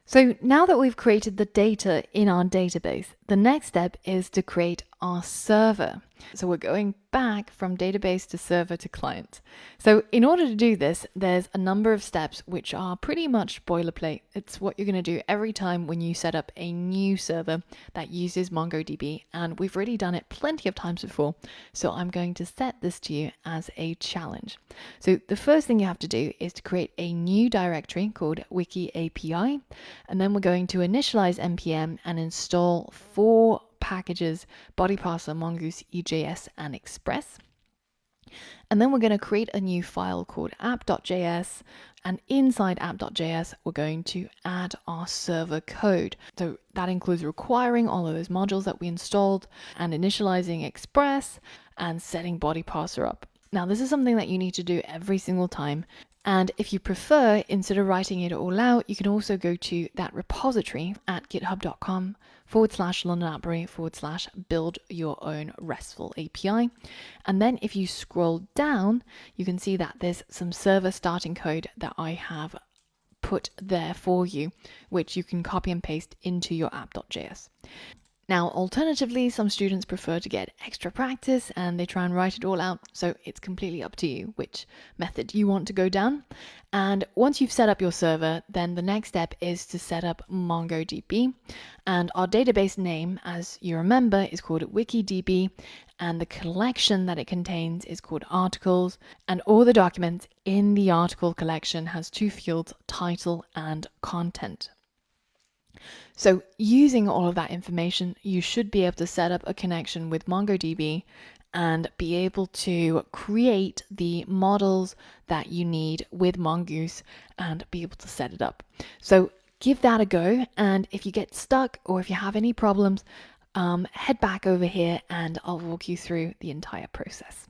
So now that we've created the data in our database, the next step is to create our server. So we're going back from database to server to client. So in order to do this, there's a number of steps which are pretty much boilerplate. It's what you're going to do every time when you set up a new server that uses MongoDB. And we've already done it plenty of times before. So I'm going to set this to you as a challenge. So the first thing you have to do is to create a new directory called Wiki API. And then we're going to initialize npm and install 4 packages: body parser, mongoose, EJS, and express. And then we're going to create a new file called app.js. And inside app.js, we're going to add our server code. So that includes requiring all of those modules that we installed and initializing express and setting body parser up. Now, this is something that you need to do every single time. And if you prefer, instead of writing it all out, you can also go to that repository at github.com/LondonAppBury/build your own RESTful API. And then if you scroll down, you can see that there's some server starting code that I have put there for you, which you can copy and paste into your app.js. Now, alternatively, some students prefer to get extra practice and they try and write it all out. So it's completely up to you which method you want to go down. And once you've set up your server, then the next step is to set up MongoDB. And our database name, as you remember, is called WikiDB. And the collection that it contains is called articles. And all the documents in the article collection has 2 fields: title and content. So using all of that information, you should be able to set up a connection with MongoDB and be able to create the models that you need with Mongoose and be able to set it up. So give that a go. And if you get stuck or if you have any problems, head back over here and I'll walk you through the entire process.